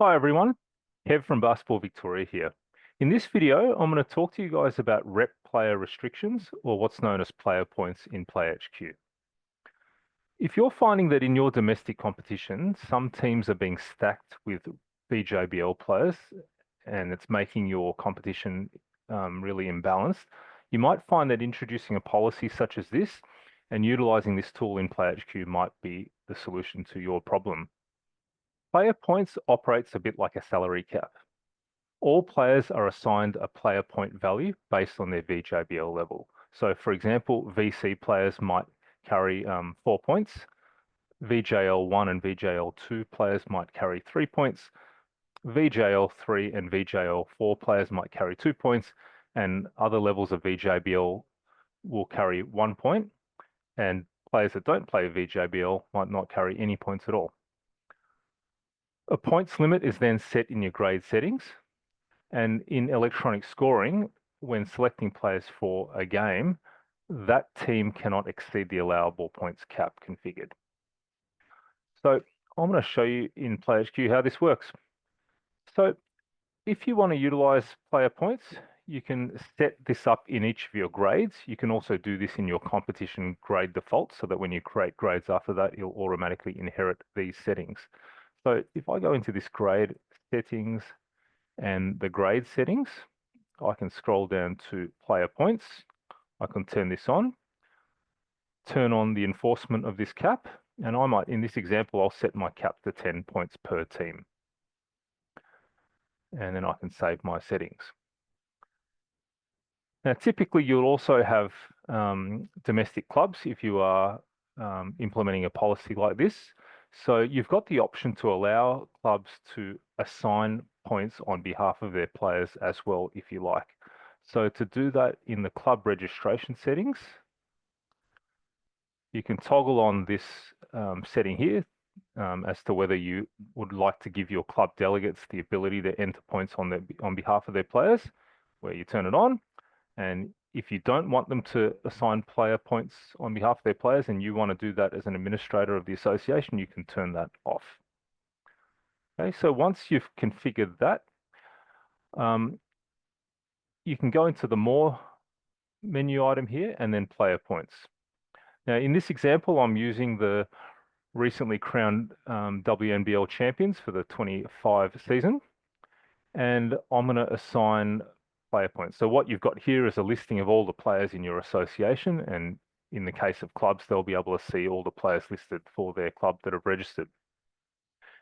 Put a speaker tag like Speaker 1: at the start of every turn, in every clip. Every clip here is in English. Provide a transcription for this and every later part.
Speaker 1: Hi everyone, Kev from Basketball Victoria here. In this video, I'm going to talk to you guys about rep player restrictions, or what's known as player points in PlayHQ. If you're finding that in your domestic competition, some teams are being stacked with BJBL players and it's making your competition really imbalanced, you might find that introducing a policy such as this and utilizing this tool in PlayHQ might be the solution to your problem. Player points operates a bit like a salary cap. All players are assigned a player point value based on their VJBL level. So for example, VC players might carry 4 points. VJL1 and VJL2 players might carry 3 points. VJL3 and VJL4 players might carry 2 points, and other levels of VJBL will carry 1 point, and players that don't play VJBL might not carry any points at all. A points limit is then set in your grade settings, and in electronic scoring, when selecting players for a game, that team cannot exceed the allowable points cap configured. So I'm going to show you in PlayHQ how this works. So if you want to utilize player points, you can set this up in each of your grades. You can also do this in your competition grade default so that when you create grades after that, you'll automatically inherit these settings. So if I go into this grade settings and the grade settings, I can scroll down to player points. I can turn this on, turn on the enforcement of this cap, and I might, in this example, I'll set my cap to 10 points per team. And then I can save my settings. Now, typically, you'll also have domestic clubs if you are implementing a policy like this. So you've got the option to allow clubs to assign points on behalf of their players as well, if you like. So to do that in the club registration settings, you can toggle on this setting here as to whether you would like to give your club delegates the ability to enter points on behalf of their players, where you turn it on. And if you don't want them to assign player points on behalf of their players and you want to do that as an administrator of the association, you can turn that off. Okay, so once you've configured that, you can go into the More menu item here and then Player Points. Now, in this example, I'm using the recently crowned WNBL champions for the 25 season, and I'm going to assign player points. So what you've got here is a listing of all the players in your association, and in the case of clubs, they'll be able to see all the players listed for their club that have registered.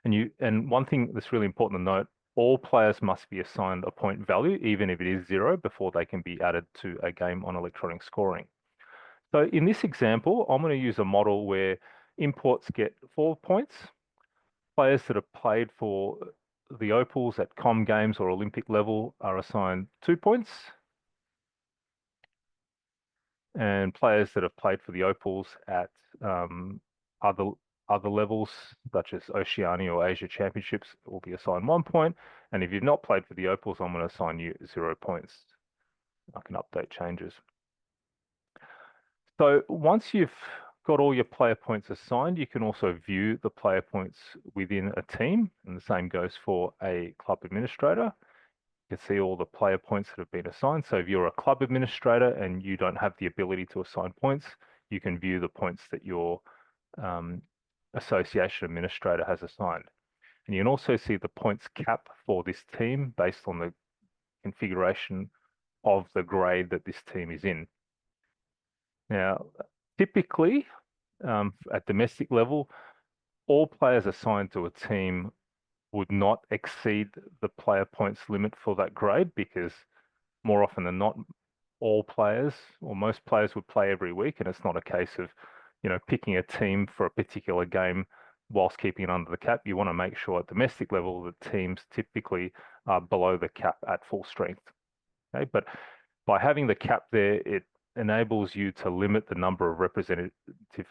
Speaker 1: And one thing that's really important to note, all players must be assigned a point value, even if it is 0, before they can be added to a game on electronic scoring. So in this example, I'm going to use a model where imports get 4 points. Players that have played for the Opals at Com Games or Olympic level are assigned 2 points. And players that have played for the Opals at other levels, such as Oceania or Asia Championships, will be assigned 1 point. And if you've not played for the Opals, I'm going to assign you 0 points. I can update changes. So once you've got all your player points assigned, you can also view the player points within a team, and the same goes for a club administrator. You can see all the player points that have been assigned. So if you're a club administrator and you don't have the ability to assign points, you can view the points that your association administrator has assigned. And you can also see the points cap for this team based on the configuration of the grade that this team is in. Now, typically, at domestic level, all players assigned to a team would not exceed the player points limit for that grade, because more often than not, all players or most players would play every week, and it's not a case of, picking a team for a particular game whilst keeping it under the cap. You want to make sure at domestic level that teams typically are below the cap at full strength. Okay, but by having the cap there, it enables you to limit the number of representative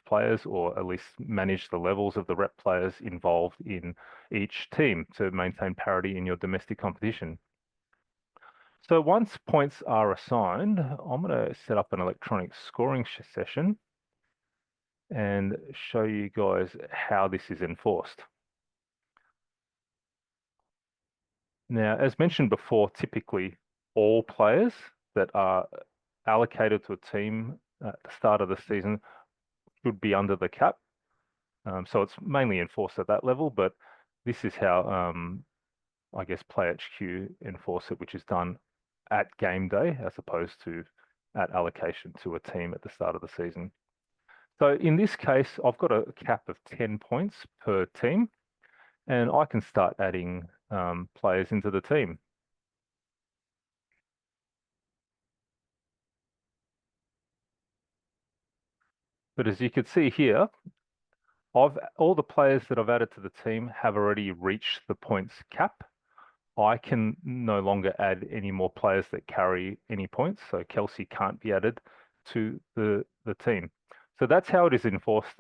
Speaker 1: players, or at least manage the levels of the rep players involved in each team to maintain parity in your domestic competition. So once points are assigned, I'm going to set up an electronic scoring session and show you guys how this is enforced. Now, as mentioned before, typically all players that are allocated to a team at the start of the season should be under the cap. So it's mainly enforced at that level, but this is how I guess PlayHQ enforce it, which is done at game day as opposed to at allocation to a team at the start of the season. So in this case, I've got a cap of 10 points per team, and I can start adding players into the team. But as you can see here, all the players that I've added to the team have already reached the points cap. I can no longer add any more players that carry any points, so Kelsey can't be added to the team. So that's how it is enforced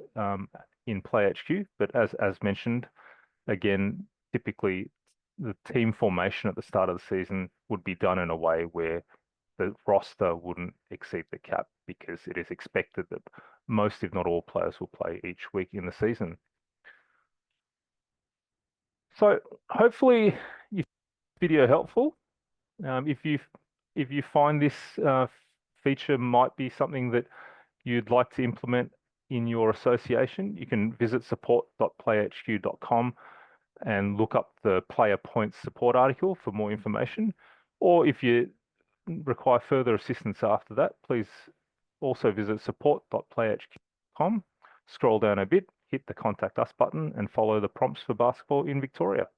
Speaker 1: in PlayHQ. But as mentioned, again, typically the team formation at the start of the season would be done in a way where the roster wouldn't exceed the cap because it is expected that most, if not all, players will play each week in the season. So hopefully you video helpful. If you find this feature might be something that you'd like to implement in your association, you can visit support.playhq.com and look up the player points support article for more information. Or if you require further assistance after that, please also visit support.playhq.com, scroll down a bit, hit the contact us button, and follow the prompts for basketball in Victoria.